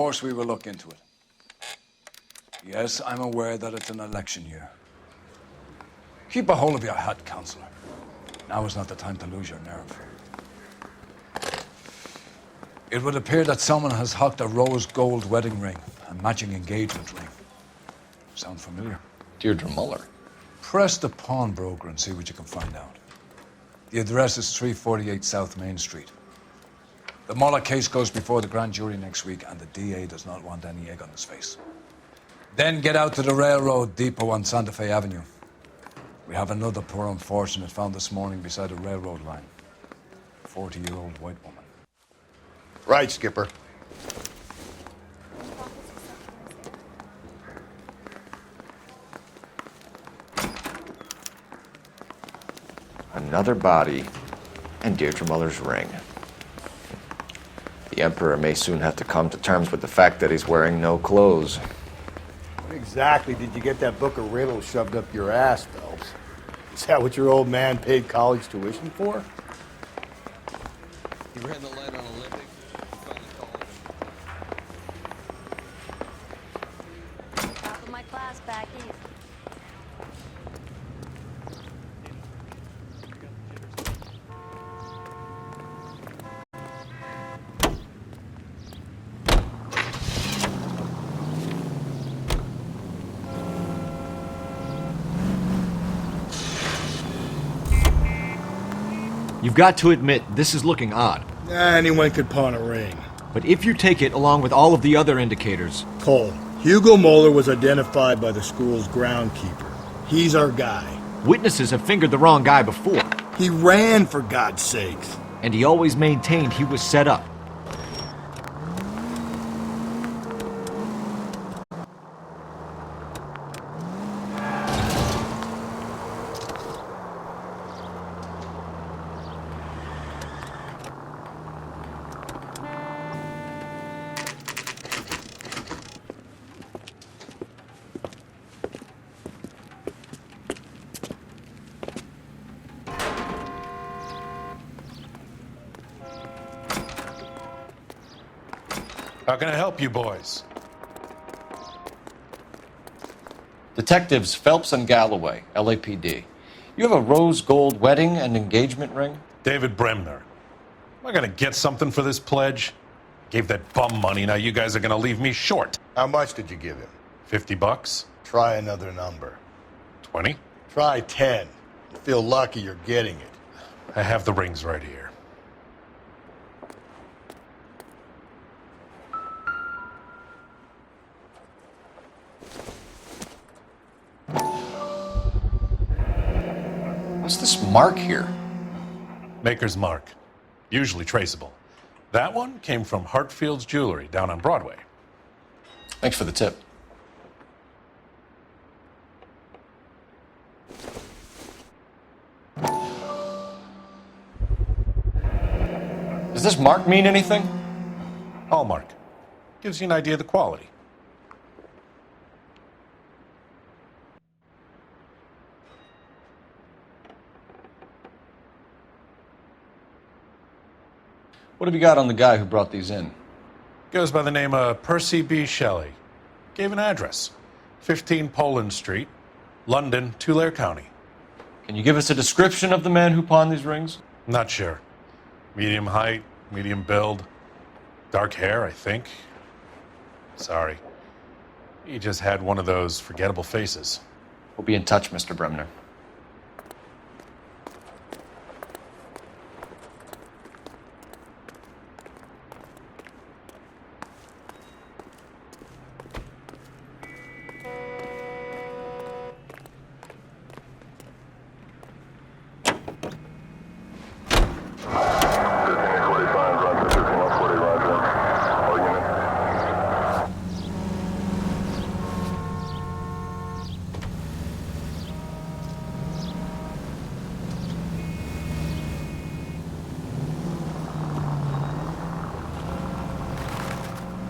course we will look into it. Yes, I'm aware that it's an election year. Keep a hold of your hat, Councillor. Now is not the time to lose your nerve. It would appear that someone has hocked a rose gold wedding ring and matching engagement ring. Sound familiar? Deirdre Muller. Press the pawnbroker and see what you can find out. The address is 348 South Main Street. The Muller case goes before the grand jury next week, and the DA does not want any egg on his face. Then get out to the railroad depot on Santa Fe Avenue. We have another poor unfortunate found this morning beside a railroad line. 40-year-old white woman. Right, Skipper. Another body, and Deirdre Muller's ring. The Emperor may soon have to come to terms with the fact that he's wearing no clothes. What exactly did you get that book of riddles shoved up your ass, Phelps? Is that what your old man paid college tuition for? You read the letter on Olympic? Top of my class back east. You've got to admit, this is looking odd. Anyone could pawn a ring. But if you take it along with all of the other indicators... Cole, Hugo Muller was identified by the school's groundkeeper. He's our guy. Witnesses have fingered the wrong guy before. He ran, for God's sakes. And he always maintained he was set up. How can I help you boys? Detectives Phelps and Galloway, LAPD. You have a rose gold wedding and engagement ring? David Bremner. Am I gonna get something for this pledge? Gave that bum money, now you guys are gonna leave me short. How much did you give him? $50? Try another number. 20? Try 10. You feel lucky you're getting it. I have the rings right here. What's this mark here? Maker's mark. Usually traceable. That one came from Hartfield's Jewelry down on Broadway. Thanks for the tip. Does this mark mean anything? Hallmark. Gives you an idea of the quality. What have you got on the guy who brought these in? Goes by the name of Percy B. Shelley. Gave an address. 15 Poland Street, London, Tulare County. Can you give us a description of the man who pawned these rings? Not sure. Medium height, medium build. Dark hair, I think. Sorry. He just had one of those forgettable faces. We'll be in touch, Mr. Bremner.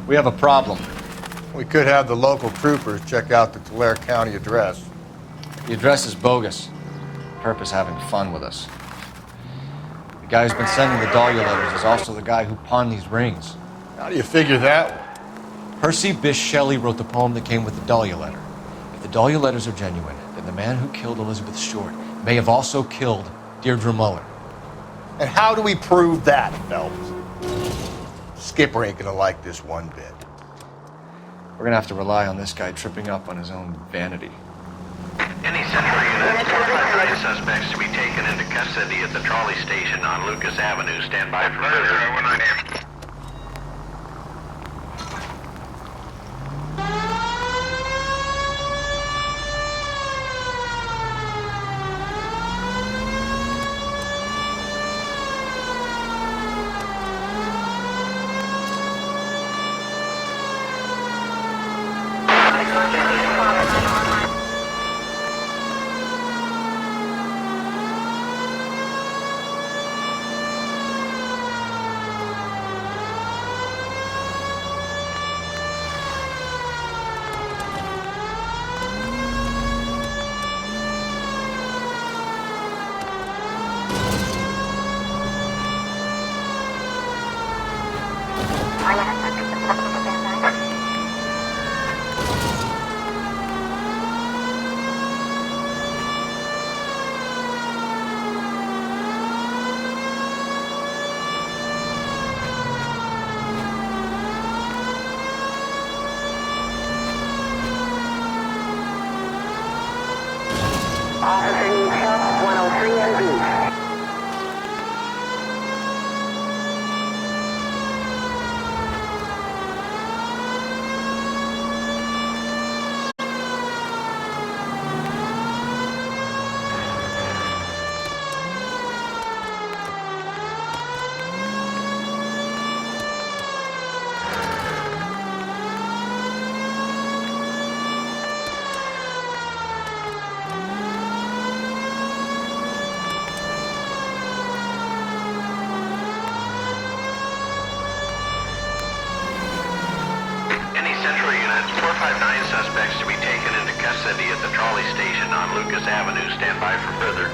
We have a problem. We could have the local troopers check out the Tulare County address. The address is bogus. Perp is having fun with us. The guy who's been sending the Dahlia letters is also the guy who pawned these rings. How do you figure that one? Percy Bysshe Shelley wrote the poem that came with the Dahlia letter. If the Dahlia letters are genuine, then the man who killed Elizabeth Short may have also killed Deirdre Mullen. And how do we prove that, Phelps? Skipper ain't gonna like this one bit. We're gonna have to rely on this guy tripping up on his own vanity. Any Central units, 459 suspects to be taken into custody at the trolley station on Lucas Avenue. Stand by for further. Officer needs help, 103 and B. Central units, 459 suspects to be taken into custody at the trolley station on Lucas Avenue. Stand by for further.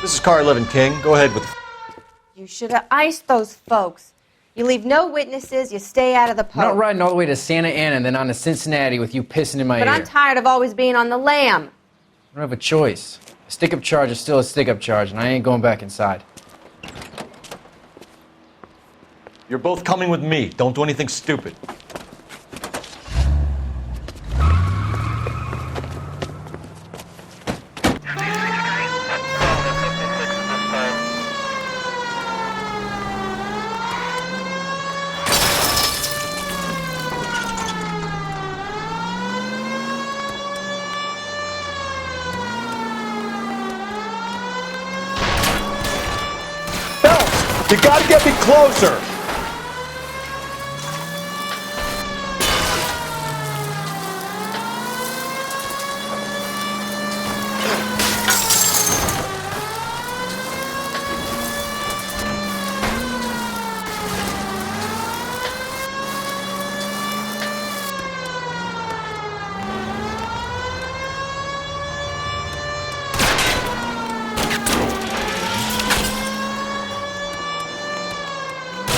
This is Car 11 King. Go ahead with... You should have iced those folks. You leave no witnesses, you stay out of the I'm not post. riding all the way to Santa Ana and then on to Cincinnati with you pissing in my But ear. I'm tired of always being on the lam. I don't have a choice. A stick-up charge is still a stick-up charge, and I ain't going back inside. You're both coming with me. Don't do anything stupid. You gotta get me closer!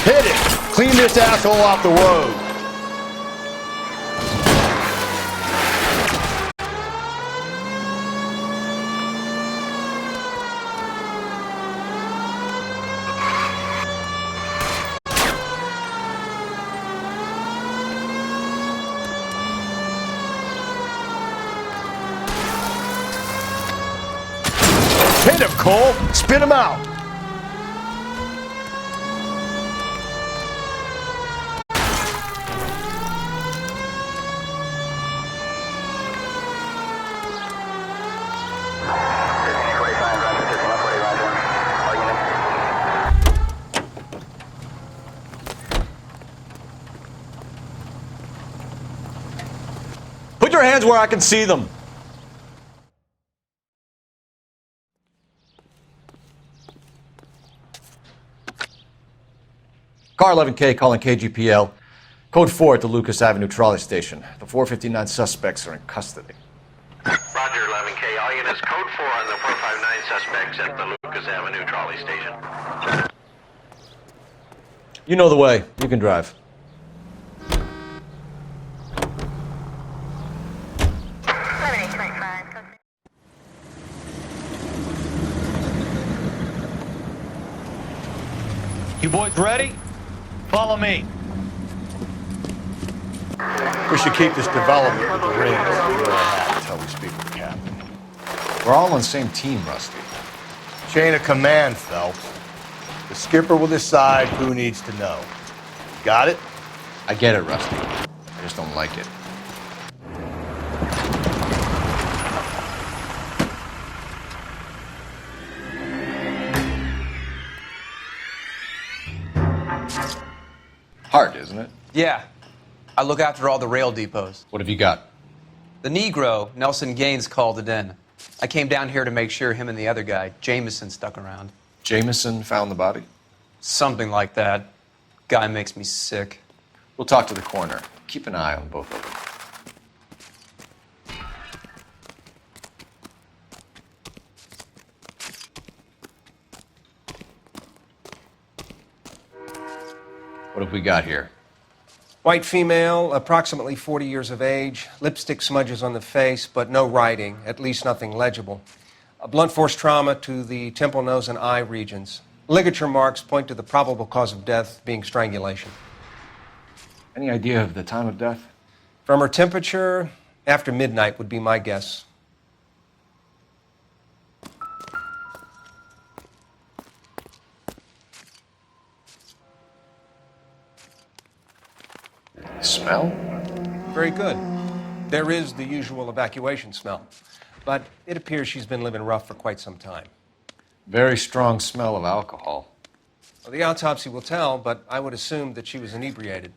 Hit it! Clean this asshole off the road! Hit him, Cole! Spit him out! Put your hands where I can see them. Car 11K calling KGPL. Code 4 at the Lucas Avenue trolley station. The 459 suspects are in custody. Roger, 11K. All units, code 4 on the 459 suspects at the Lucas Avenue trolley station. You know the way. You can drive. You boys ready? Follow me. We should keep this development with the rings until we speak with the captain. We're all on the same team, Rusty. Chain of command, Phelps. The skipper will decide who needs to know. Got it? I get it, Rusty. I just don't like it. Hard, isn't it? Yeah. I look after all the rail depots. What have you got? The Negro, Nelson Gaines, called it in. I came down here to make sure him and the other guy, Jameson, stuck around. Jameson found the body? Something like that. Guy makes me sick. We'll talk to the coroner. Keep an eye on both of them. What have we got here? White female, approximately 40 years of age, lipstick smudges on the face, but no writing, at least nothing legible. A blunt force trauma to the temple, nose, and eye regions. Ligature marks point to the probable cause of death being strangulation. Any idea of the time of death? From her temperature, after midnight would be my guess. Smell? Very good. There is the usual evacuation smell, but it appears she's been living rough for quite some time. Very strong smell of alcohol. Well, the autopsy will tell, but I would assume that she was inebriated.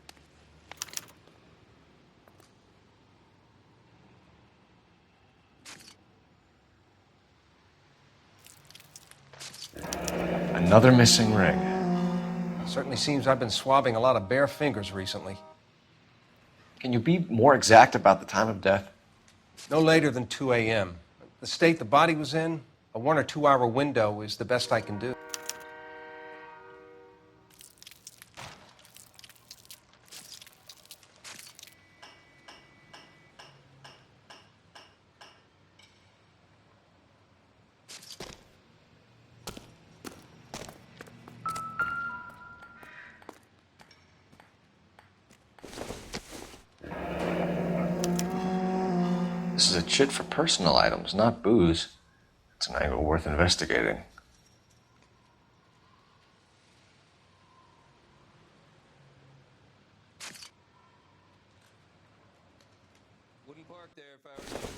Another missing ring. Certainly seems I've been swabbing a lot of bare fingers recently. Can you be more exact about the time of death? No later than 2 a.m. The state the body was in, a 1 or 2 hour window is the best I can do. This is a chit for personal items, not booze. It's an angle worth investigating. Wouldn't park there if I were you.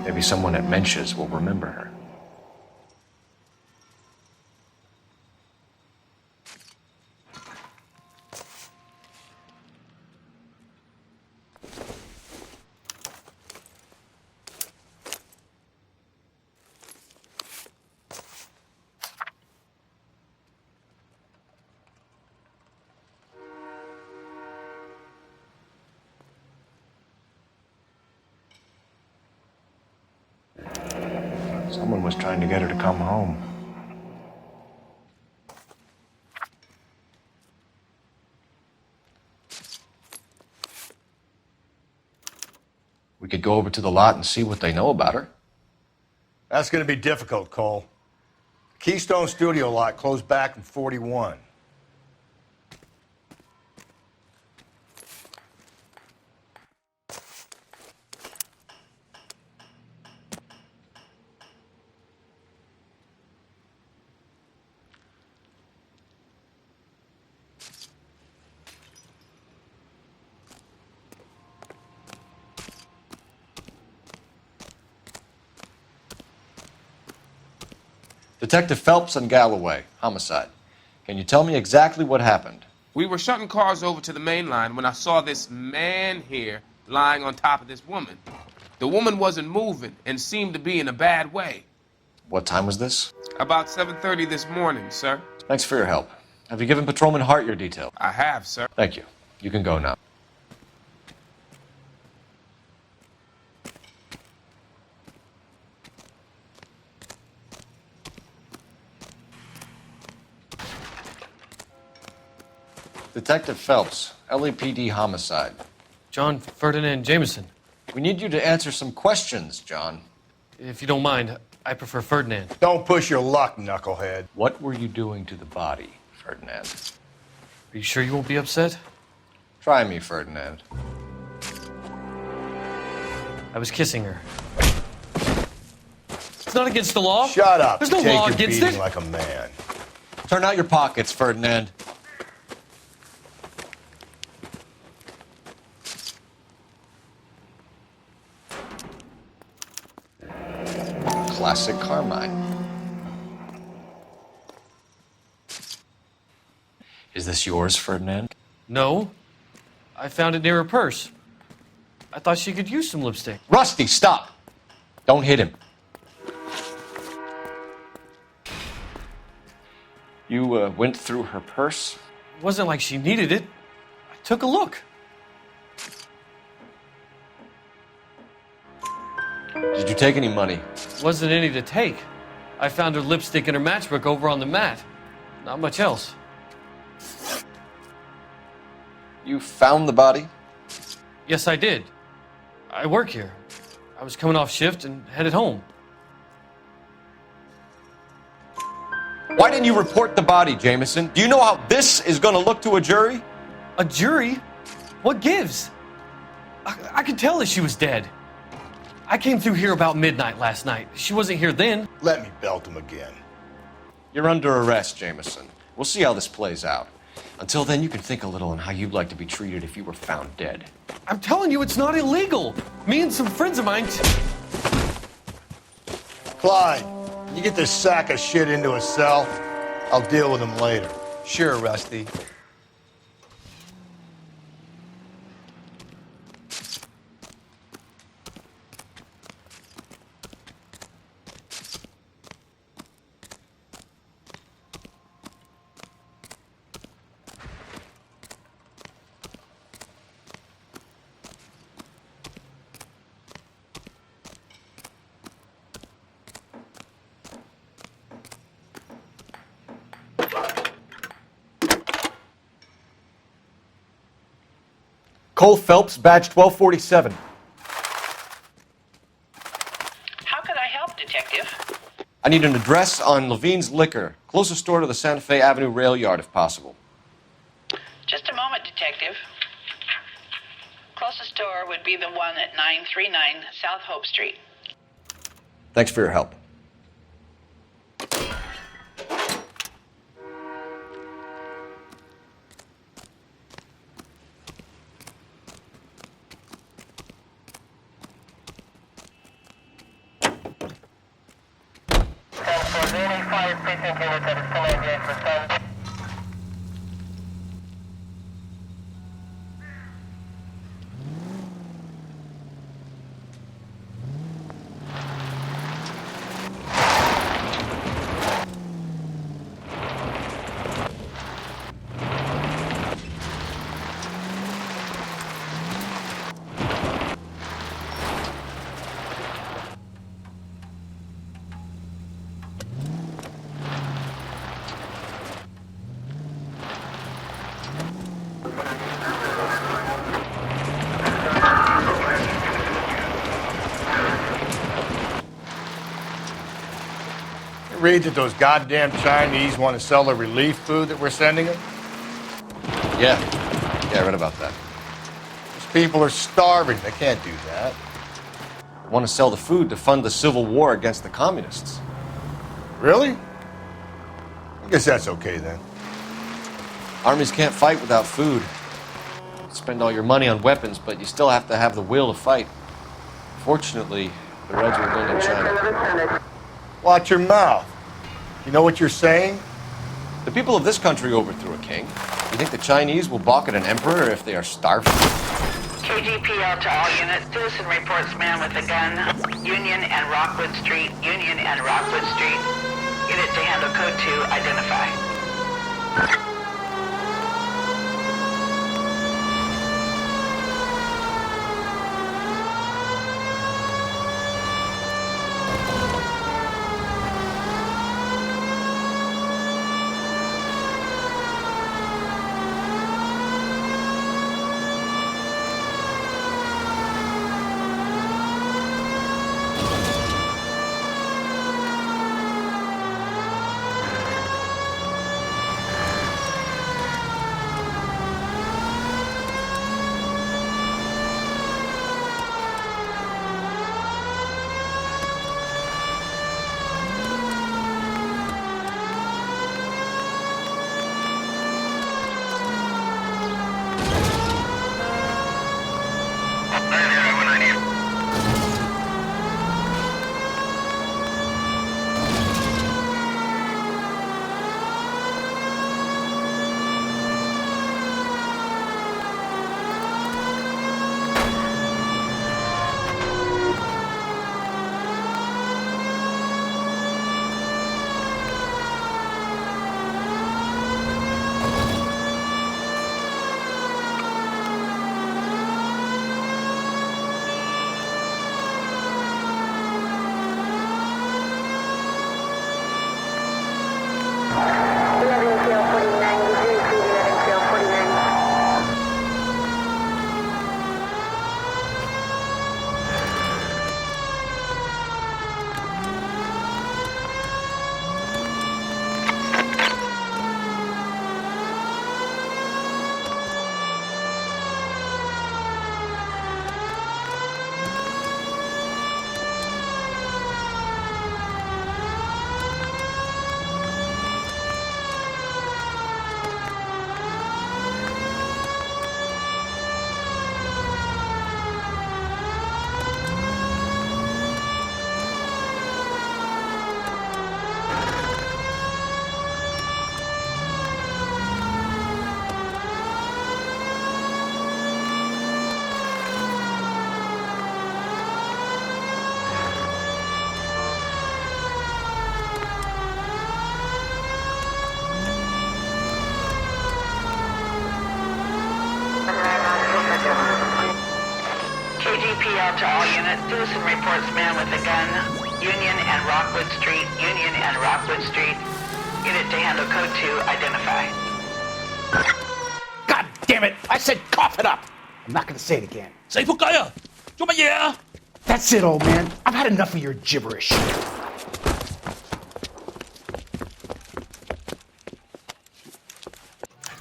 Maybe someone at Mensch's will remember her. Someone was trying to get her to come home. We could go over to the lot and see what they know about her. That's going to be difficult, Cole. Keystone Studio lot closed back in 41. Detective Phelps and Galloway, homicide. Can you tell me exactly what happened? We were shutting cars over to the main line when I saw this man here lying on top of this woman. The woman wasn't moving and seemed to be in a bad way. What time was this? About 7:30 this morning, sir. Thanks for your help. Have you given Patrolman Hart your details? I have, sir. Thank you. You can go now. Detective Phelps, LAPD homicide. John Ferdinand Jameson. We need you to answer some questions, John. If you don't mind, I prefer Ferdinand. Don't push your luck, knucklehead. What were you doing to the body, Ferdinand? Are you sure you won't be upset? Try me, Ferdinand. I was kissing her. It's not against the law. Shut up. There's no Take law your against beating it. like a man. Turn out your pockets, Ferdinand. Classic Carmine. Is this yours, Ferdinand? No. I found it near her purse. I thought she could use some lipstick. Rusty, stop! Don't hit him. You went through her purse? It wasn't like she needed it. I took a look. Did you take any money? Wasn't any to take. I found her lipstick and her matchbook over on the mat. Not much else. You found the body? Yes, I did. I work here. I was coming off shift and headed home. Why didn't you report the body, Jameson? Do you know how this is going to look to a jury? A jury? What gives? I could tell that she was dead. I came through here about midnight last night. She wasn't here then. Let me belt him again. You're under arrest, Jameson. We'll see how this plays out. Until then, you can think a little on how you'd like to be treated if you were found dead. I'm telling you, it's not illegal. Me and some friends of mine... Clyde, you get this sack of shit into a cell. I'll deal with him later. Sure, Rusty. Cole Phelps, badge 1247. How can I help, Detective? I need an address on Levine's Liquor. Closest store to the Santa Fe Avenue rail yard, if possible. Just a moment, Detective. Closest store would be the one at 939 South Hope Street. Thanks for your help. Read that those goddamn Chinese want to sell the relief food that we're sending them? Yeah, I read about that. These people are starving. They can't do that. They want to sell the food to fund the civil war against the communists. Really? I guess that's okay then. Armies can't fight without food. You spend all your money on weapons, but you still have to have the will to fight. Fortunately, the Reds will win in China. Watch your mouth. You know what you're saying? The people of this country overthrew a king. You think the Chinese will balk at an emperor if they are starving? KGPL to all units. Citizen reports man with a gun. Union and Rockwood Street. Union and Rockwood Street. Unit to handle code 2. Identify. KGPL to all units. Citizen reports man with a gun. Union and Rockwood Street. Union and Rockwood Street. Unit to handle code 2. Identify. God damn it! I said cough it up! I'm not gonna say it again. That's it, old man. I've had enough of your gibberish.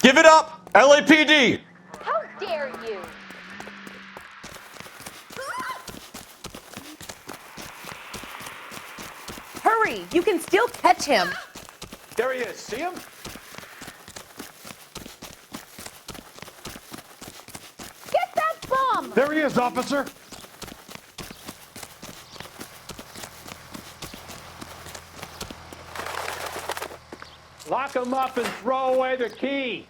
Give it up! LAPD! How dare you? Hurry! You can still catch him. There he is. See him? Get that bum! There he is, officer. Lock him up and throw away the key.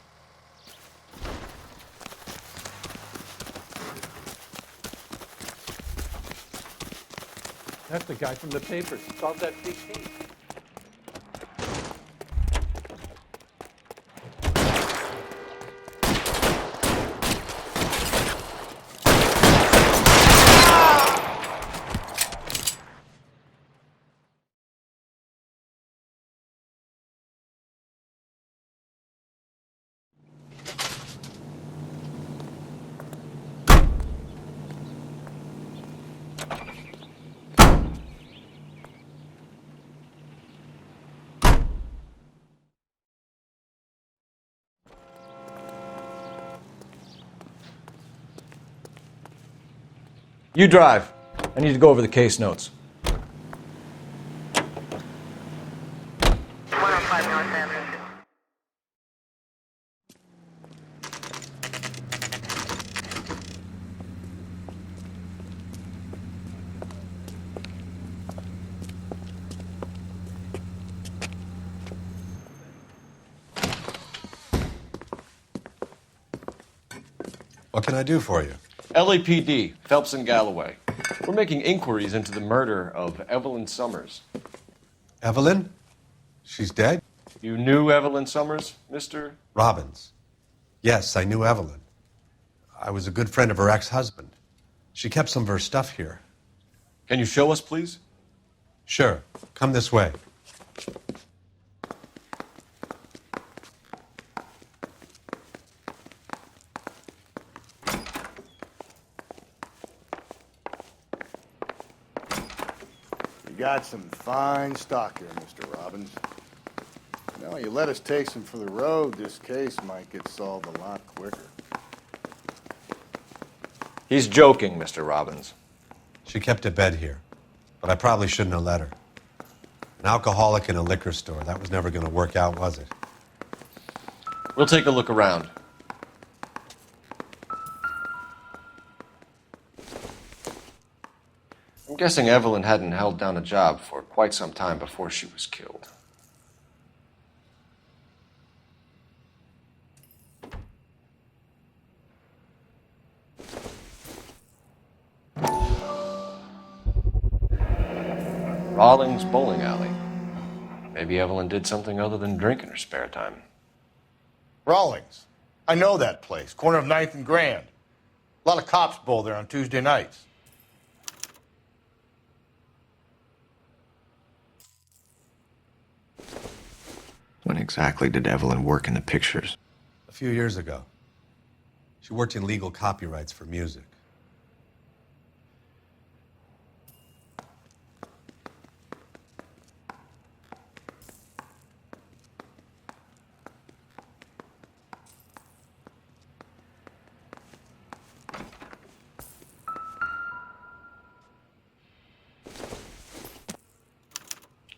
That's the guy from the papers. Solved that big case. You drive. I need to go over the case notes. 105 North Avenue. What can I do for you? LAPD, Phelps and Galloway. We're making inquiries into the murder of Evelyn Summers. Evelyn? She's dead? You knew Evelyn Summers, Mr. Robbins. Yes, I knew Evelyn. I was a good friend of her ex-husband. She kept some of her stuff here. Can you show us, please? Sure. Come this way. You got some fine stock here, Mr. Robbins. Now, you let us take some for the road, this case might get solved a lot quicker. He's joking, Mr. Robbins. She kept a bed here, but I probably shouldn't have let her. An alcoholic in a liquor store. That was never going to work out, was it? We'll take a look around. I'm guessing Evelyn hadn't held down a job for quite some time before she was killed. Rawlings Bowling Alley. Maybe Evelyn did something other than drink in her spare time. Rawlings. I know that place. Corner of 9th and Grand. A lot of cops bowl there on Tuesday nights. When exactly did Evelyn work in the pictures? A few years ago. She worked in legal copyrights for music.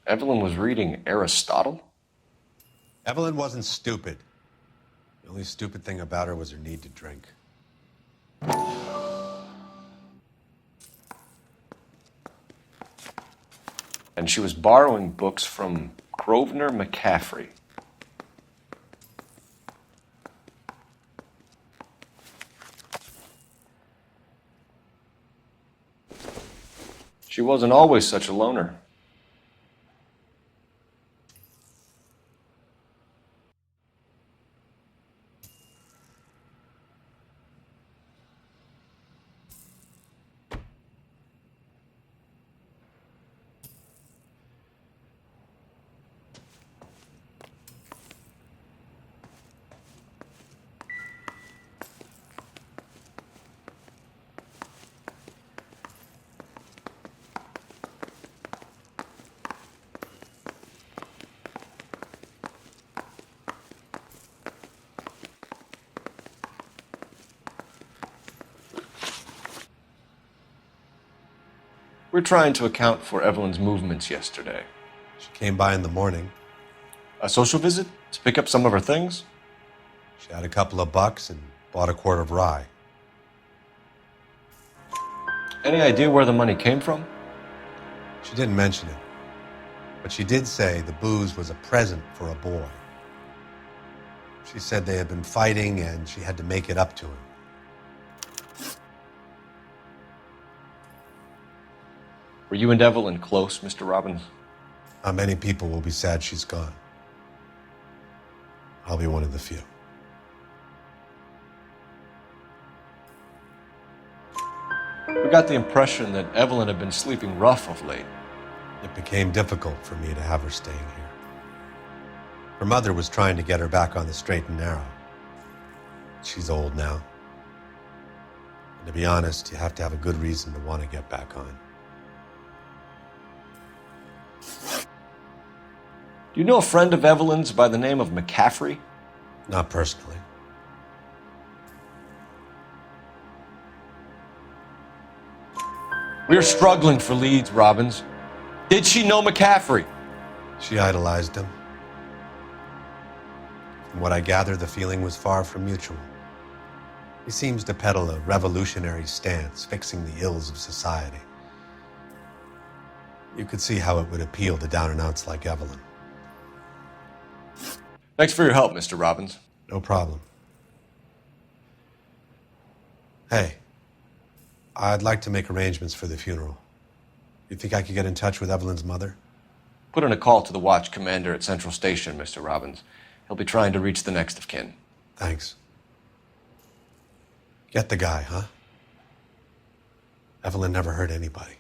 Evelyn was reading Aristotle? Evelyn wasn't stupid. The only stupid thing about her was her need to drink. And she was borrowing books from Grosvenor McCaffrey. She wasn't always such a loner. We're trying to account for Evelyn's movements yesterday. She came by in the morning. A social visit? To pick up some of her things? She had a couple of bucks and bought a quart of rye. Any idea where the money came from? She didn't mention it, but she did say the booze was a present for a boy. She said they had been fighting and she had to make it up to him. Were you and Evelyn close, Mr. Robbins? Not many people will be sad she's gone. I'll be one of the few. We got the impression that Evelyn had been sleeping rough of late. It became difficult for me to have her staying here. Her mother was trying to get her back on the straight and narrow. She's old now. And to be honest, you have to have a good reason to want to get back on. Do you know a friend of Evelyn's by the name of McCaffrey? Not personally. We're struggling for leads, Robbins. Did she know McCaffrey? She idolized him. From what I gather, the feeling was far from mutual. He seems to peddle a revolutionary stance, fixing the ills of society. You could see how it would appeal to down-and-outs like Evelyn. Thanks for your help, Mr. Robbins. No problem. Hey, I'd like to make arrangements for the funeral. You think I could get in touch with Evelyn's mother? Put in a call to the watch commander at Central Station, Mr. Robbins. He'll be trying to reach the next of kin. Thanks. Get the guy, huh? Evelyn never hurt anybody.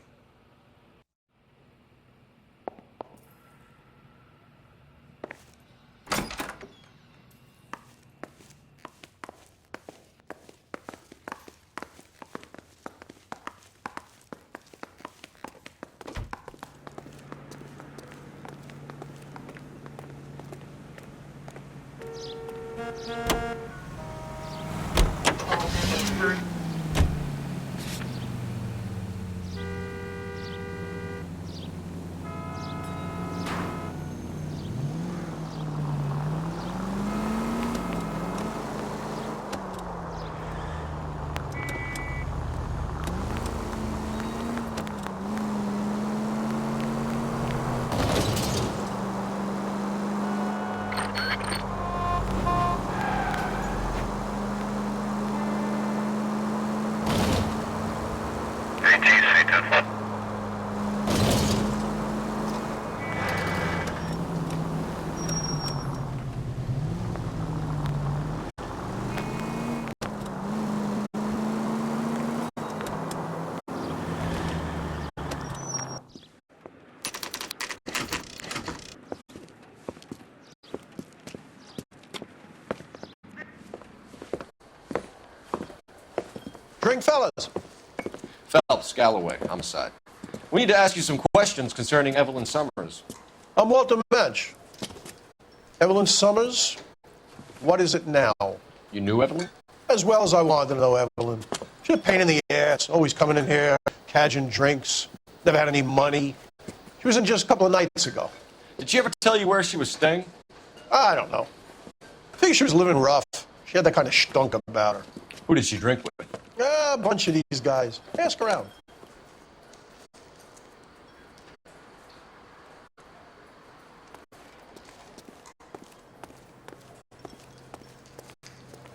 Drink, fellas. Phelps, Galloway, homicide. We need to ask you some questions concerning Evelyn Summers. I'm Walter Mensch. Evelyn Summers, what is it now? You knew Evelyn? As well as I wanted to know Evelyn. She's a pain in the ass, always coming in here, cadging drinks, never had any money. She was in just a couple of nights ago. Did she ever tell you where she was staying? I don't know. I think she was living rough. She had that kind of stunk about her. Who did she drink with? A bunch of these guys. Ask around.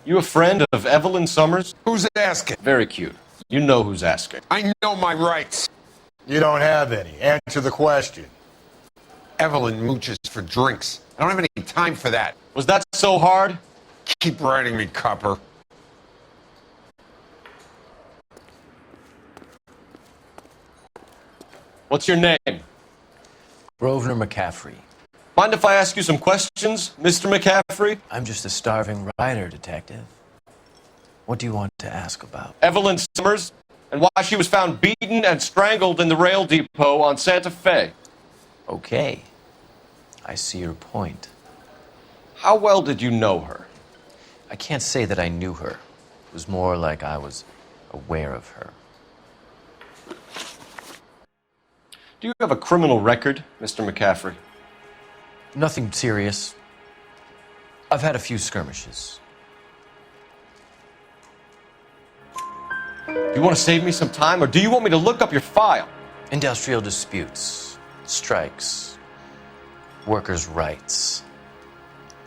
You a friend of Evelyn Summers? Who's asking? Very cute. You know who's asking. I know my rights. You don't have any. Answer the question. Evelyn mooches for drinks. I don't have any time for that. Was that so hard? Keep writing me, copper. What's your name? Grosvenor McCaffrey. Mind if I ask you some questions, Mr. McCaffrey? I'm just a starving writer, detective. What do you want to ask about? Evelyn Summers, and why she was found beaten and strangled in the rail depot on Santa Fe. Okay. I see your point. How well did you know her? I can't say that I knew her. It was more like I was aware of her. Do you have a criminal record, Mr. McCaffrey? Nothing serious. I've had a few skirmishes. Do you want to save me some time, or do you want me to look up your file? Industrial disputes, strikes, workers' rights,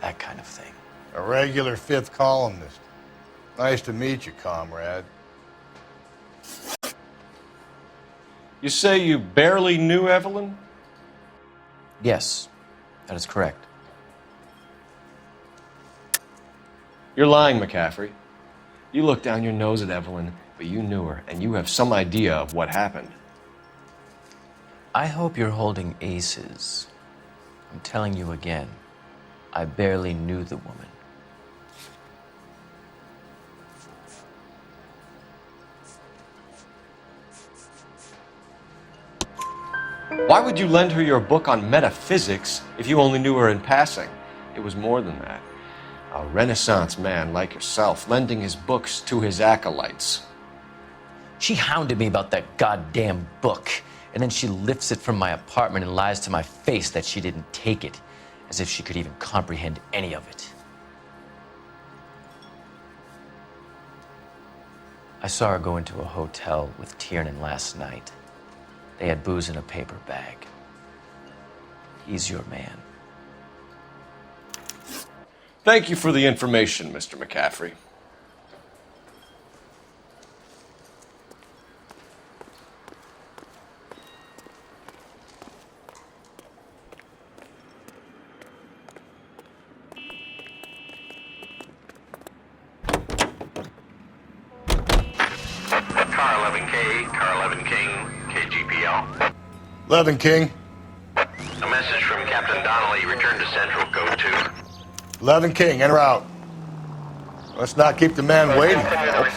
that kind of thing. A regular fifth columnist. Nice to meet you, comrade. You say you barely knew Evelyn? Yes, that is correct. You're lying, McCaffrey. You looked down your nose at Evelyn, but you knew her, and you have some idea of what happened. I hope you're holding aces. I'm telling you again, I barely knew the woman. Why would you lend her your book on metaphysics if you only knew her in passing? It was more than that. A Renaissance man like yourself, lending his books to his acolytes. She hounded me about that goddamn book, and then she lifts it from my apartment and lies to my face that she didn't take it, as if she could even comprehend any of it. I saw her go into a hotel with Tiernan last night. They had booze in a paper bag. He's your man. Thank you for the information, Mr. McCaffrey. Car 11K, Car 11 King, KGPL. 11 King. A message from Captain Donnelly. Return to Central, code 2. 11 King, en route. Let's not keep the man waiting, Phelps.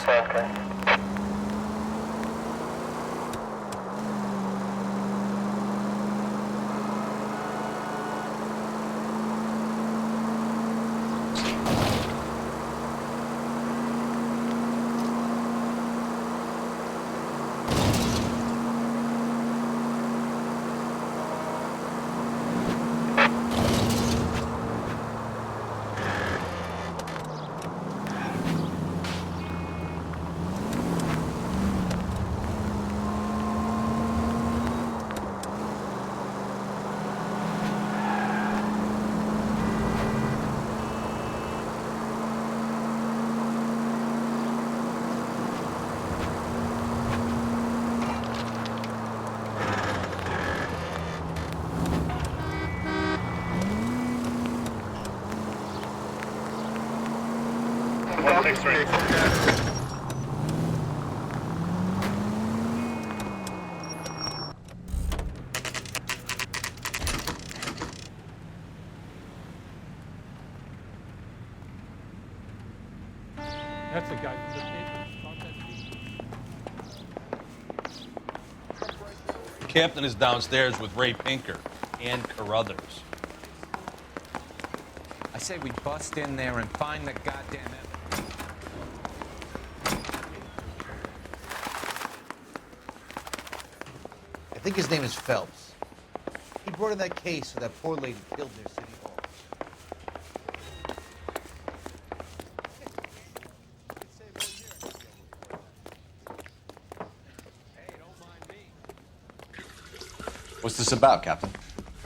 That's the guy from the papers. The captain is downstairs with Ray Pinker and Carruthers. I say we bust in there and find the goddamn evidence. I think his name is Phelps. He brought in that case of that poor lady killed near City Hall. What's this about, Captain?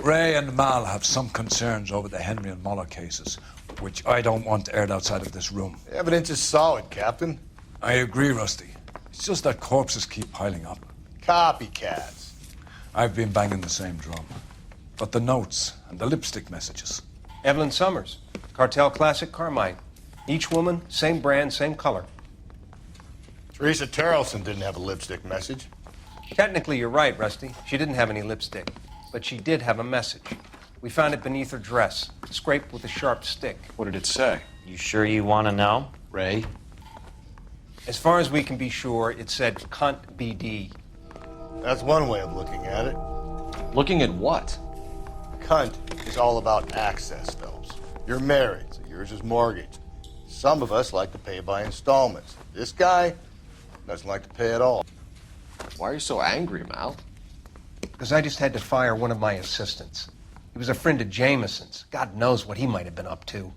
Ray and Mal have some concerns over the Henry and Muller cases, which I don't want aired outside of this room. The evidence is solid, Captain. I agree, Rusty. It's just that corpses keep piling up. Copycats. I've been banging the same drum. But the notes and the lipstick messages. Evelyn Summers, Cartel Classic Carmine. Each woman, same brand, same color. Teresa Terrelson didn't have a lipstick message. Technically, you're right, Rusty. She didn't have any lipstick, but she did have a message. We found it beneath her dress, scraped with a sharp stick. What did it say? You sure you want to know? Ray? As far as we can be sure, it said cunt BD. That's one way of looking at it. Looking at what? Cunt is all about access, Phelps. You're married, so yours is mortgaged. Some of us like to pay by installments. This guy doesn't like to pay at all. Why are you so angry, Mal? because I just had to fire one of my assistants. He was a friend of Jameson's. God knows what he might have been up to.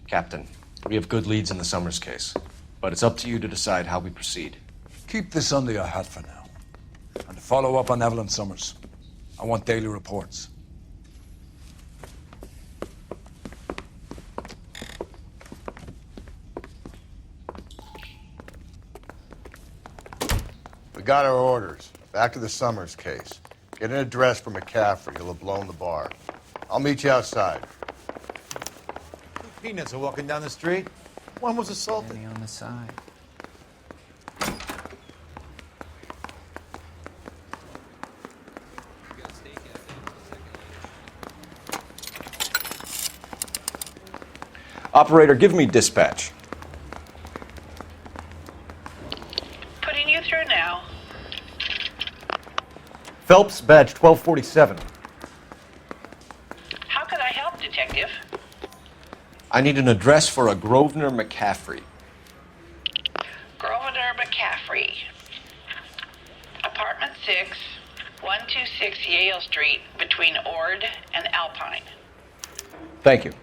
Captain, we have good leads in the Summers case, but it's up to you to decide how we proceed. Keep this under your hat for now. And to follow up on Evelyn Summers, I want daily reports. We got our orders. Back to the Summers case. Get an address for McCaffrey. He'll have blown the bar. I'll meet you outside. Two peanuts are walking down the street. One was assaulted. On the side. Operator, give me dispatch. Putting you through now. Phelps, badge 1247. How can I help, Detective? I need an address for a Grosvenor McCaffrey. Grosvenor McCaffrey. Apartment 6, 126 Yale Street, between Ord and Alpine. Thank you.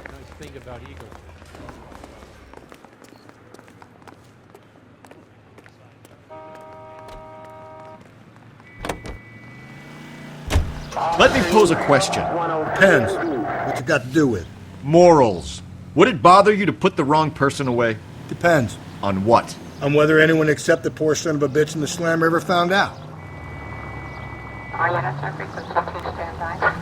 Nice thing about Eagle. Let me pose a question. Depends. What's it got to do with? Morals. Would it bother you to put the wrong person away? Depends. On what? On whether anyone except the poor son of a bitch in the Slammer ever found out. All units are frequency 2 standby.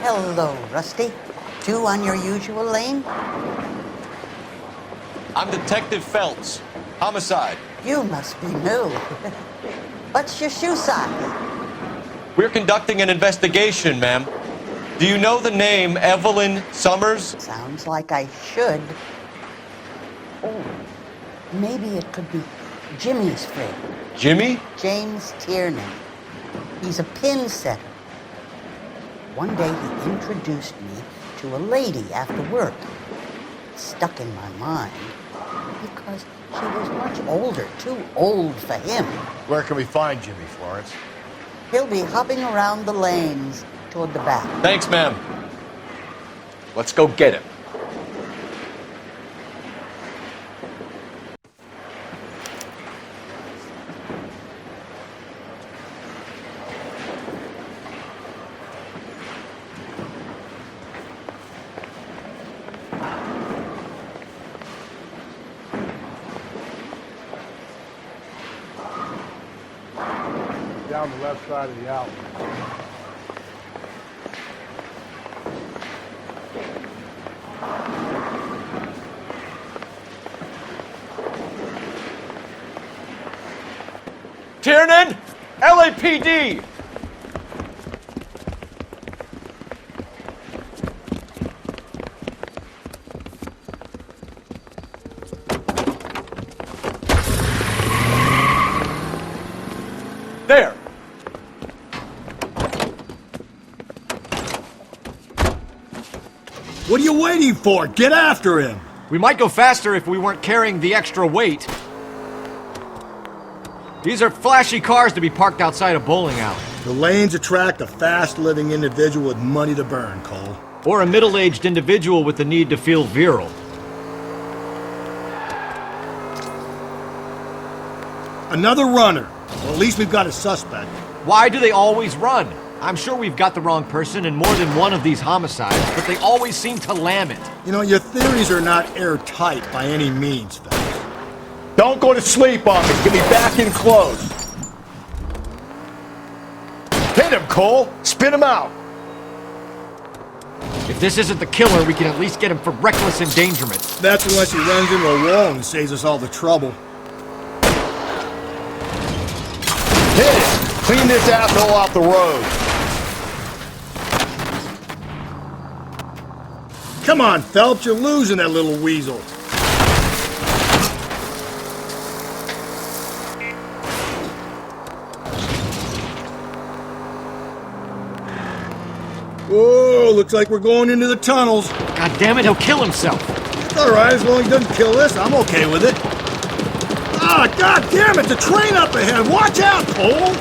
Hello, Rusty. Two on your usual lane? I'm Detective Phelps. Homicide. You must be new. What's your shoe size? We're conducting an investigation, ma'am. Do you know the name Evelyn Summers? Sounds like I should. Oh, maybe it could be Jimmy's friend. Jimmy? James Tiernan. He's a pin setter. One day he introduced me to a lady after work. It stuck in my mind because she was much older, too old for him. Where can we find Jimmy, Florence? He'll be hopping around the lanes toward the back. Thanks, ma'am. Let's go get him. Down the left side of the alley. Tiernan! LAPD! There! What are you waiting for? Get after him! We might go faster if we weren't carrying the extra weight. These are flashy cars to be parked outside a bowling alley. The lanes attract a fast-living individual with money to burn, Cole. Or a middle-aged individual with the need to feel virile. Another runner. Well, at least we've got a suspect. Why do they always run? I'm sure we've got the wrong person in more than one of these homicides, but they always seem to lam it. You know, your theories are not airtight by any means, Phelps. Don't go to sleep on me. Get me back in close. Hit him, Cole. Spin him out. If this isn't the killer, we can at least get him for reckless endangerment. That's unless he runs into a wall and saves us all the trouble. Hit it. Clean this asshole off the road. Come on, Phelps, you're losing that little weasel. Whoa, looks like we're going into the tunnels. God damn it, he'll kill himself. It's all right, as long as he doesn't kill us, I'm okay with it. Ah, god damn it, the train up ahead. Watch out, Cole.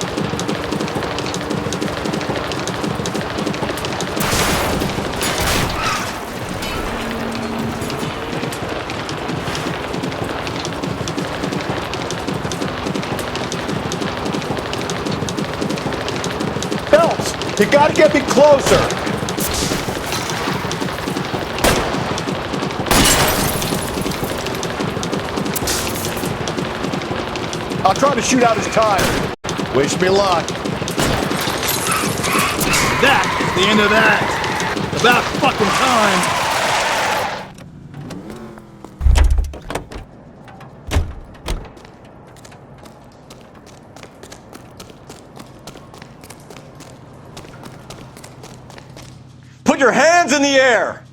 Phelps, you gotta get me closer. I'll try to shoot out his tire. Wish me luck. That's the end of that. About fucking time. Put your hands in the air!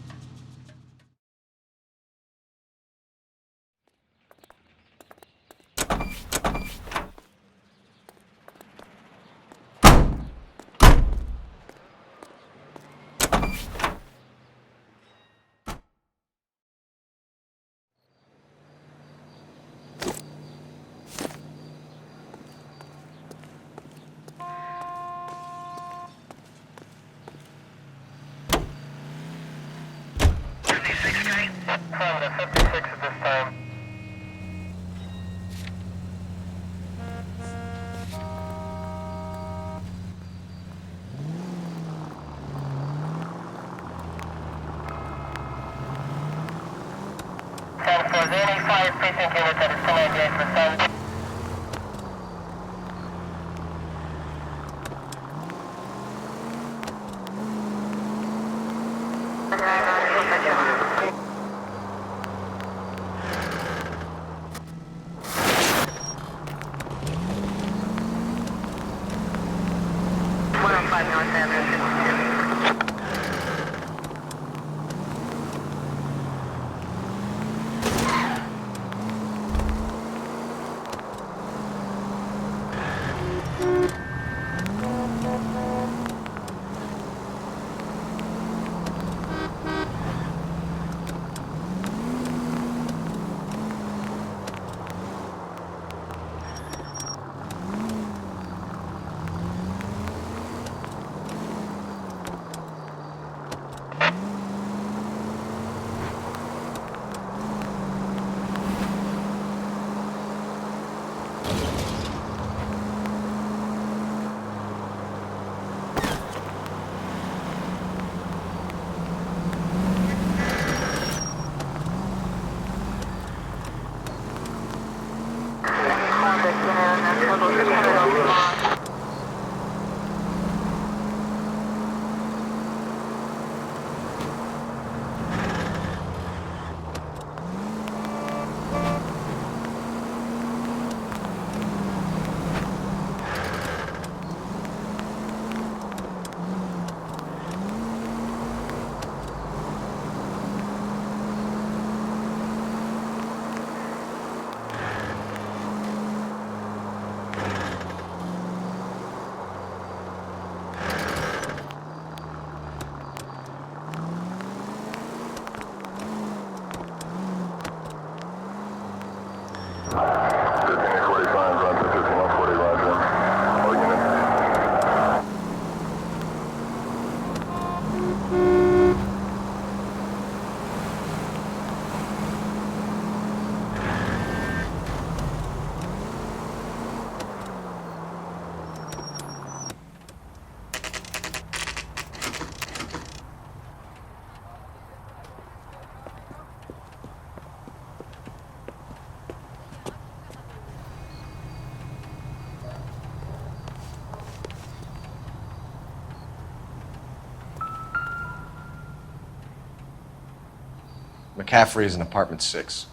McCaffrey is in apartment 6.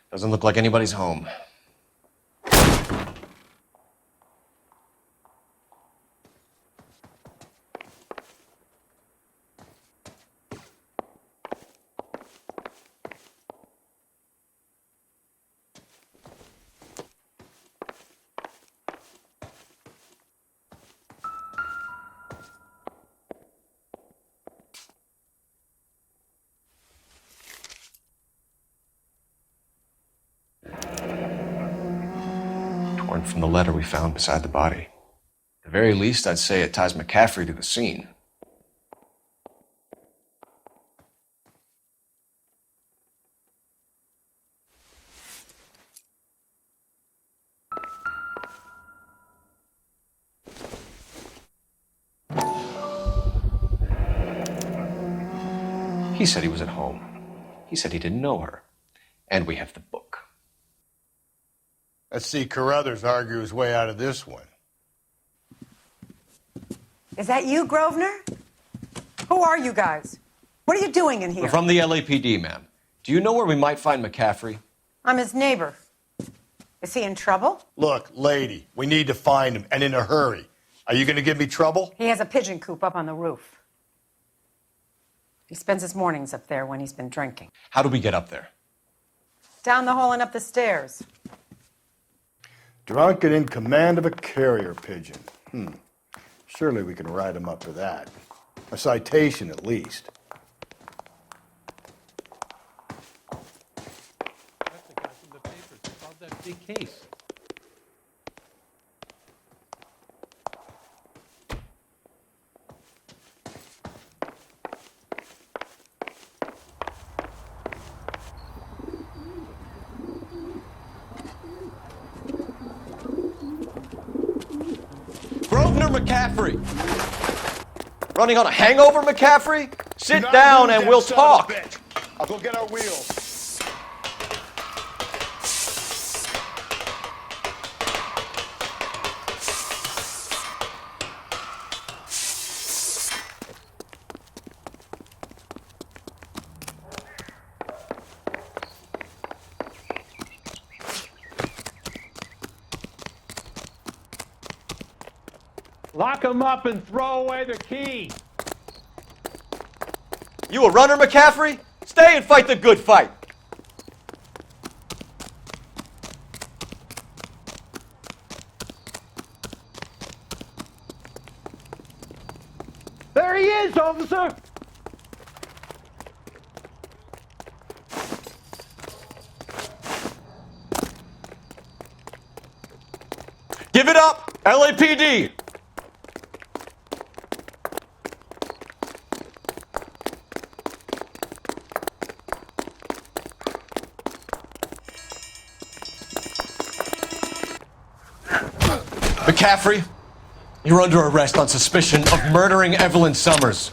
Doesn't look like anybody's home. Torn from the letter we found beside the body. At the very least, I'd say it ties McCaffrey to the scene. He said he was at home. He said he didn't know her. And we have the book. Let's see Carruthers argue his way out of this one. Is that you, Grosvenor? Who are you guys? What are you doing in here? We're from the LAPD, ma'am. Do you know where we might find McCaffrey? I'm his neighbor. Is he in trouble? Look, lady, we need to find him, and in a hurry. Are you going to give me trouble? He has a pigeon coop up on the roof. He spends his mornings up there when he's been drinking. How do we get up there? Down the hall and up the stairs. Drunk and in command of a carrier pigeon. Surely we can write him up for that. A citation, at least. That's the guy from the papers who solved that big case. Grosvenor McCaffrey! Running on a hangover, McCaffrey? Sit down and we'll talk. I'll go get our wheels. Lock him up and throw away the key. You a runner, McCaffrey? Stay and fight the good fight. There he is, officer! Give it up, LAPD! McCaffrey, you're under arrest on suspicion of murdering Evelyn Summers.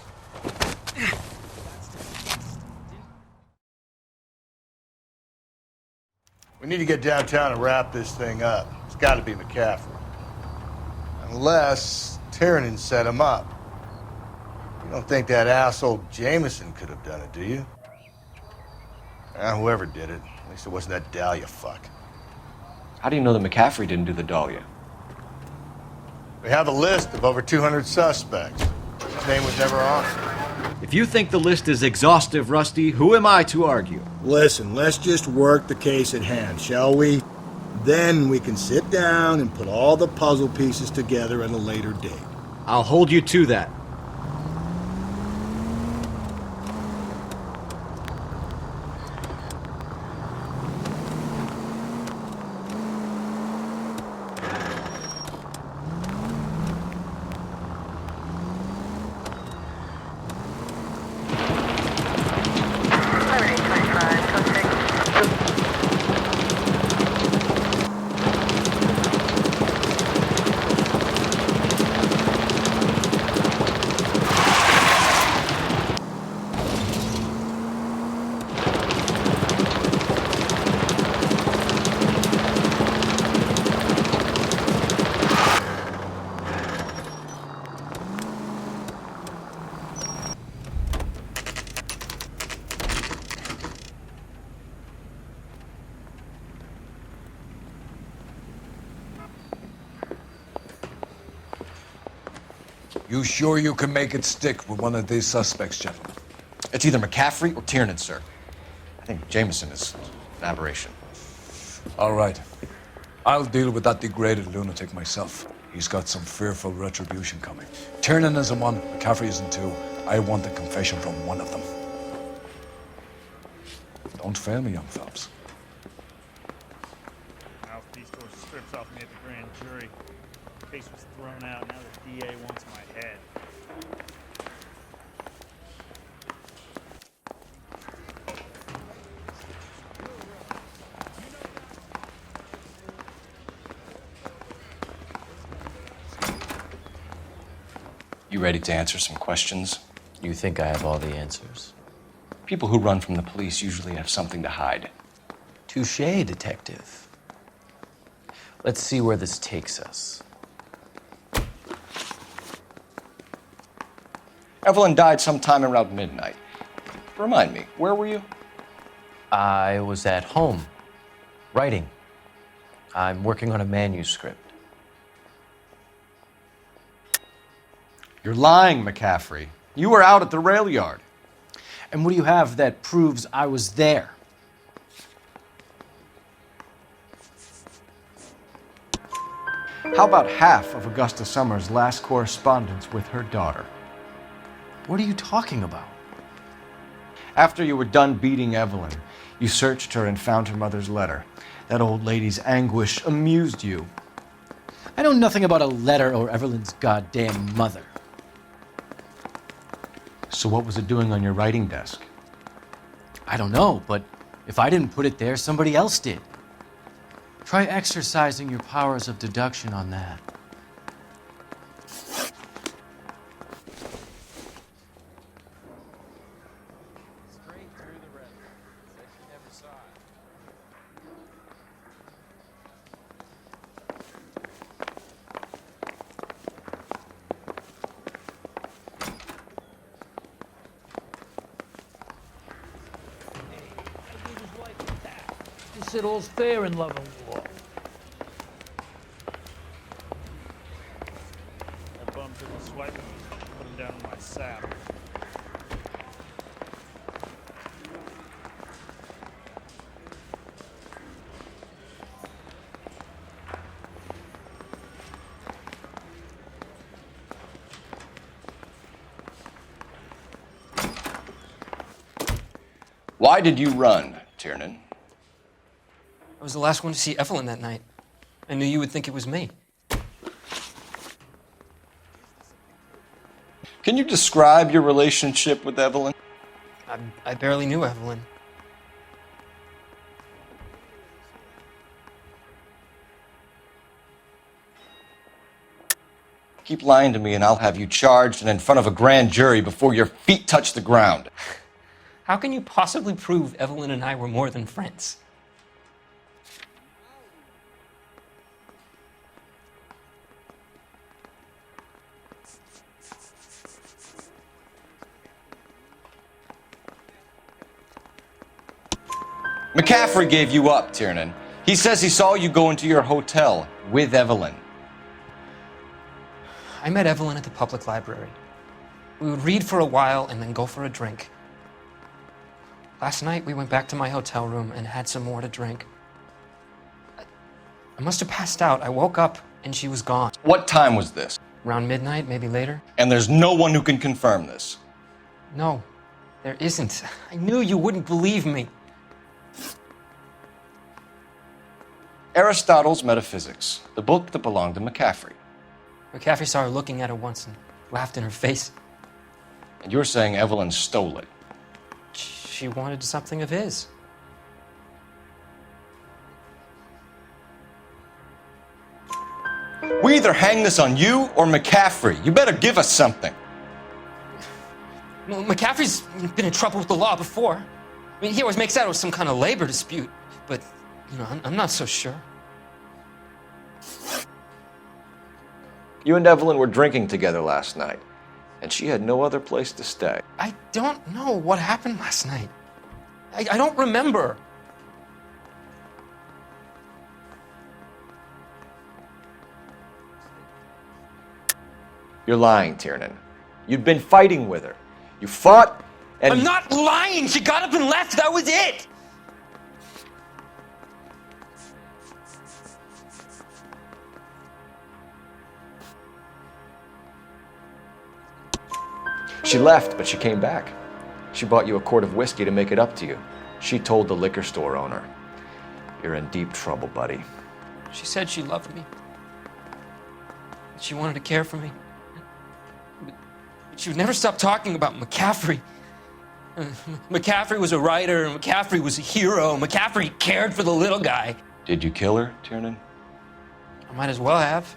We need to get downtown and wrap this thing up. It's got to be McCaffrey. Unless Tiernan set him up. You don't think that asshole Jameson could have done it, do you? Whoever did it. At least it wasn't that Dahlia fuck. How do you know that McCaffrey didn't do the Dahlia? We have a list of over 200 suspects. His name was never on it. If you think the list is exhaustive, Rusty, who am I to argue? Listen, let's just work the case at hand, shall we? Then we can sit down and put all the puzzle pieces together at a later date. I'll hold you to that. You sure you can make it stick with one of these suspects, gentlemen? It's either McCaffrey or Tiernan, sir. I think Jameson is an aberration. All right. I'll deal with that degraded lunatic myself. He's got some fearful retribution coming. Tiernan isn't one, McCaffrey isn't two. I want a confession from one of them. Don't fail me, young Phelps. Mouthpiece tore strips off me at the grand jury. Case was thrown out. Now the DA wants my head. You ready to answer some questions? You think I have all the answers? People who run from the police usually have something to hide. Touché, detective. Let's see where this takes us. Evelyn died sometime around midnight. Remind me, where were you? I was at home, writing. I'm working on a manuscript. You're lying, McCaffrey. You were out at the rail yard. And what do you have that proves I was there? How about half of Augusta Summers' last correspondence with her daughter? What are you talking about? After you were done beating Evelyn, you searched her and found her mother's letter. That old lady's anguish amused you. I know nothing about a letter or Evelyn's goddamn mother. So what was it doing on your writing desk? I don't know, but if I didn't put it there, somebody else did. Try exercising your powers of deduction on that. He said all's fair in love and war. That bum took a swipe at me. Put him down in my saddle. Why did you run, Tiernan? I was the last one to see Evelyn that night. I knew you would think it was me. Can you describe your relationship with Evelyn? I barely knew Evelyn. Keep lying to me and I'll have you charged and in front of a grand jury before your feet touch the ground. How can you possibly prove Evelyn and I were more than friends? McCaffrey gave you up, Tiernan. He says he saw you go into your hotel with Evelyn. I met Evelyn at the public library. We would read for a while and then go for a drink. Last night, we went back to my hotel room and had some more to drink. I must have passed out. I woke up and she was gone. What time was this? Around midnight, maybe later. And there's no one who can confirm this. No, there isn't. I knew you wouldn't believe me. Aristotle's Metaphysics, the book that belonged to McCaffrey. McCaffrey saw her looking at it once and laughed in her face. And you're saying Evelyn stole it. She wanted something of his. We either hang this on you or McCaffrey. You better give us something. Well, McCaffrey's been in trouble with the law before. I mean, he always makes out it was some kind of labor dispute, but, you know, I'm not so sure. You and Evelyn were drinking together last night, and she had no other place to stay. I don't know what happened last night. I don't remember. You're lying, Tiernan. You'd been fighting with her. You fought, and... I'm not lying! She got up and left, that was it! She left, but she came back. She bought you a quart of whiskey to make it up to you. She told the liquor store owner. You're in deep trouble, buddy. She said she loved me. She wanted to care for me. But she would never stop talking about McCaffrey. McCaffrey was a writer, and McCaffrey was a hero. McCaffrey cared for the little guy. Did you kill her, Tiernan? I might as well have.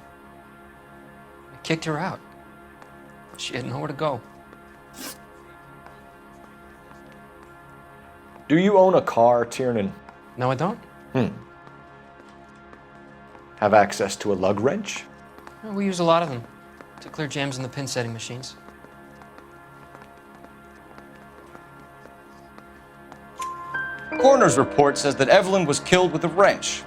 I kicked her out. She had nowhere to go. Do you own a car, Tiernan? No, I don't. Have access to a lug wrench? Well, we use a lot of them to clear jams in the pin setting machines. Coroner's report says that Evelyn was killed with a wrench.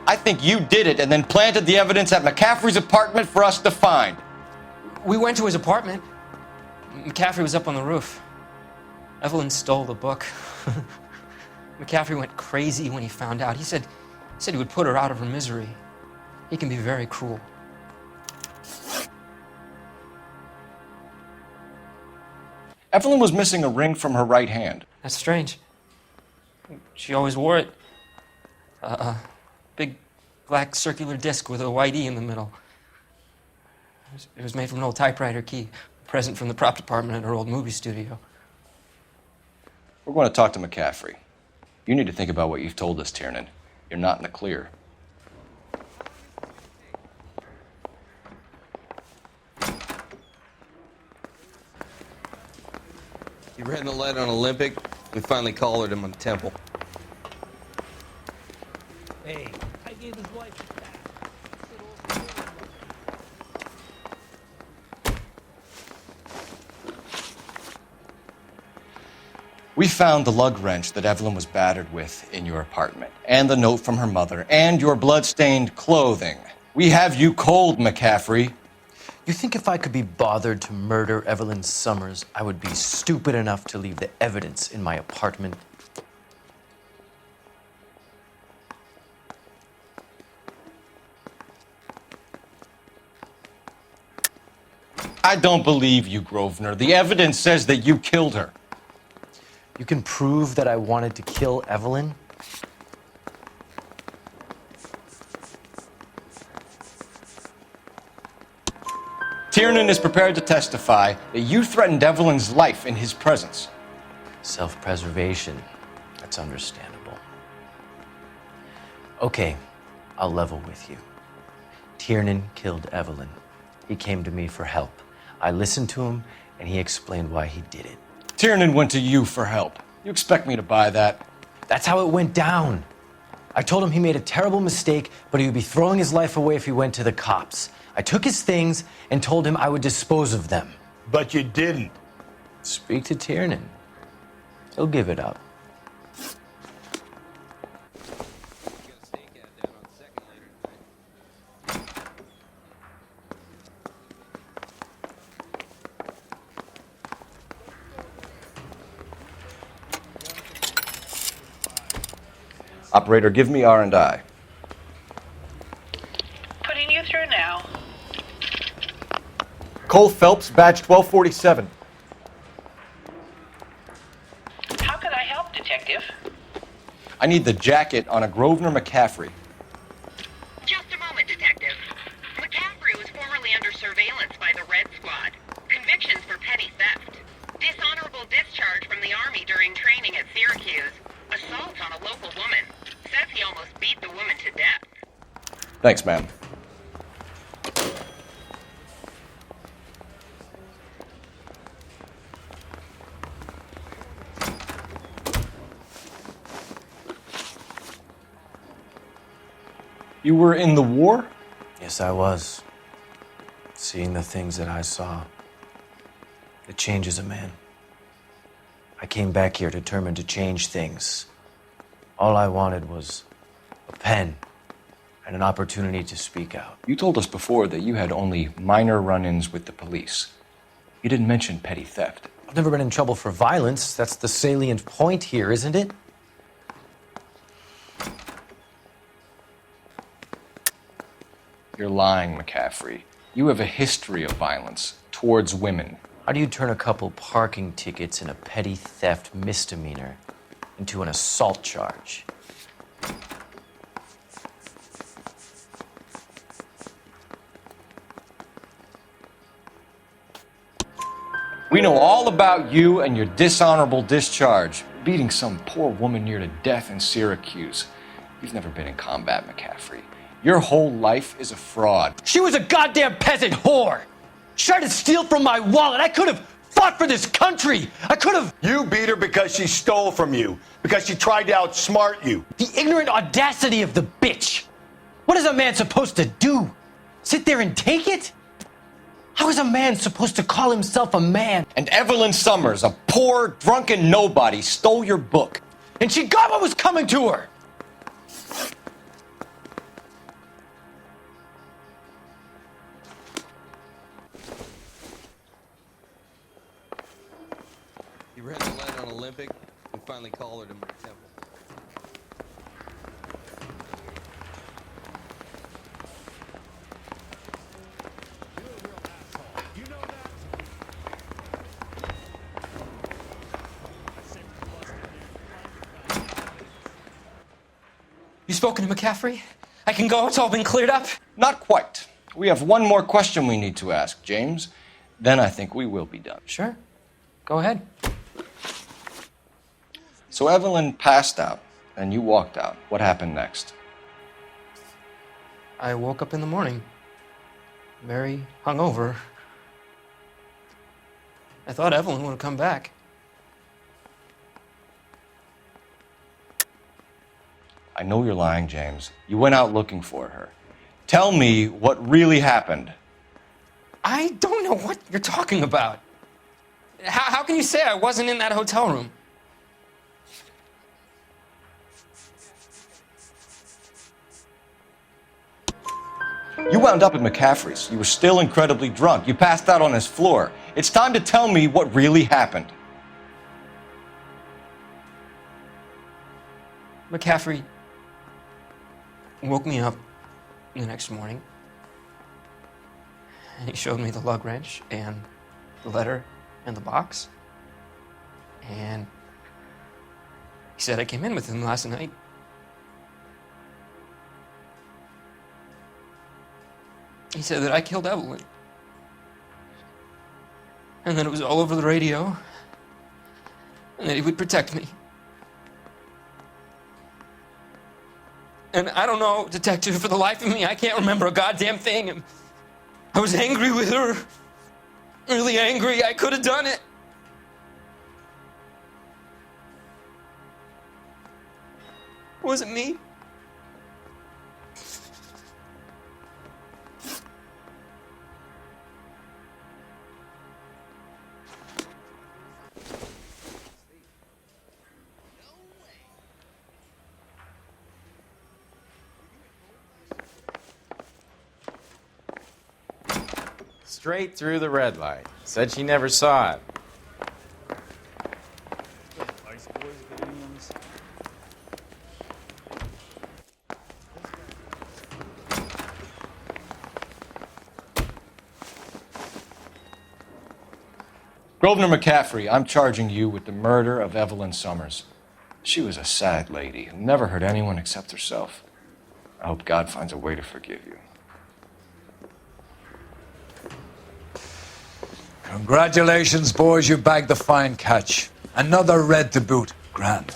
I think you did it and then planted the evidence at McCaffrey's apartment for us to find. We went to his apartment. McCaffrey was up on the roof. Evelyn stole the book. McCaffrey went crazy when he found out. He said he would put her out of her misery. He can be very cruel. Evelyn was missing a ring from her right hand. That's strange. She always wore it. A big black circular disc with a white E in the middle. It was made from an old typewriter key, a present from the prop department at her old movie studio. We're going to talk to McCaffrey. You need to think about what you've told us, Tiernan. You're not in the clear. He ran the lead on Olympic. We finally collared him on Temple. Hey, I gave his wife a bath. We found the lug wrench that Evelyn was battered with in your apartment, and the note from her mother, and your blood-stained clothing. We have you cold, McCaffrey. You think if I could be bothered to murder Evelyn Summers, I would be stupid enough to leave the evidence in my apartment? I don't believe you, Grosvenor. The evidence says that you killed her. You can prove that I wanted to kill Evelyn? Tiernan is prepared to testify that you threatened Evelyn's life in his presence. Self-preservation. That's understandable. Okay, I'll level with you. Tiernan killed Evelyn. He came to me for help. I listened to him, and he explained why he did it. Tiernan went to you for help. You expect me to buy that? That's how it went down. I told him he made a terrible mistake, but he would be throwing his life away if he went to the cops. I took his things and told him I would dispose of them. But you didn't. Speak to Tiernan. He'll give it up. Operator, give me R&I. Putting you through now. Cole Phelps, badge 1247. How can I help, Detective? I need the jacket on a Grosvenor McCaffrey. Just a moment, Detective. McCaffrey was formerly under surveillance by the Red Squad. Convictions for petty theft. Dishonorable discharge from the Army during training at Syracuse. Assault on a local woman. Says he almost beat the woman to death. Thanks, ma'am. You were in the war? Yes, I was. Seeing the things that I saw, it changes a man. I came back here determined to change things. All I wanted was a pen and an opportunity to speak out. You told us before that you had only minor run-ins with the police. You didn't mention petty theft. I've never been in trouble for violence. That's the salient point here, isn't it? You're lying, McCaffrey. You have a history of violence towards women. How do you turn a couple parking tickets and a petty theft misdemeanor into an assault charge? We know all about you and your dishonorable discharge, beating some poor woman near to death in Syracuse. You've never been in combat, McCaffrey. Your whole life is a fraud. She was a goddamn peasant whore! She tried to steal from my wallet. I could have fought for this country. I could have. You beat her because she stole from you, because she tried to outsmart you. The ignorant audacity of the bitch. What is a man supposed to do? Sit there and take it? How is a man supposed to call himself a man? And Evelyn Summers, a poor, drunken nobody, stole your book. And she got what was coming to her. You ran the light on Olympic and finally collared him at the temple. You spoken to McCaffrey? I can go? It's all been cleared up? Not quite. We have one more question we need to ask, James. Then I think we will be done. Sure. Go ahead. So Evelyn passed out, and you walked out. What happened next? I woke up in the morning, very hungover. I thought Evelyn would have come back. I know you're lying, James. You went out looking for her. Tell me what really happened. I don't know what you're talking about. How can you say I wasn't in that hotel room? You wound up at McCaffrey's. You were still incredibly drunk. You passed out on his floor. It's time to tell me what really happened. McCaffrey woke me up the next morning, and he showed me the lug wrench and the letter and the box, and he said I came in with him last night. He said that I killed Evelyn, and that it was all over the radio, and that he would protect me. And I don't know, detective, for the life of me, I can't remember a goddamn thing. And I was angry with her. Really angry. I could have done it. Was it me? Straight through the red light. Said she never saw it. Grosvenor McCaffrey, I'm charging you with the murder of Evelyn Summers. She was a sad lady who never hurt anyone except herself. I hope God finds a way to forgive you. Congratulations, boys, you bagged the fine catch. Another red to boot. Grand.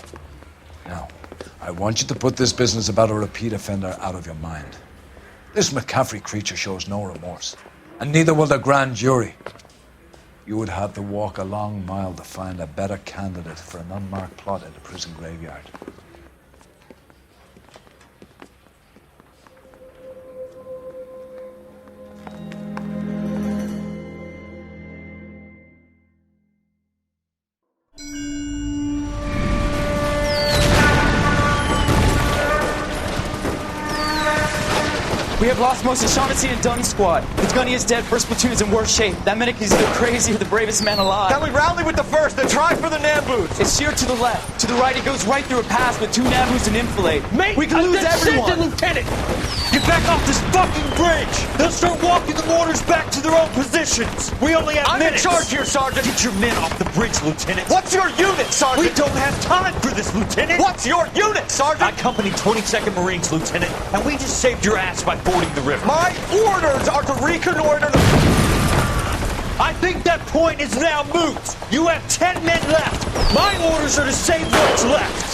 Now, I want you to put this business about a repeat offender out of your mind. This McCaffrey creature shows no remorse, and neither will the grand jury. You would have to walk a long mile to find a better candidate for an unmarked plot in the prison graveyard. We have lost most of Shaughnessy and Dunn's squad. The gunny is dead, first platoon is in worse shape. That medic is either crazy or the bravest man alive. Then we rally with the first and try for the Nambus. It's sheer to the left. To the right, it goes right through a pass with 2 Nambus and enfilade. Mate, we can lose everyone. Lieutenant! Get back off this fucking bridge! They'll start walking the mortars back to their own positions! We only have minutes! I'm in charge here, Sergeant! Get your men off the bridge, Lieutenant! What's your unit, Sergeant? We don't have time for this, Lieutenant! What's your unit, Sergeant? I company 22nd Marines, Lieutenant, and we just saved your ass by fording the river. My orders are to reconnoiter the... I think that point is now moot! You have 10 men left! My orders are to save what's left!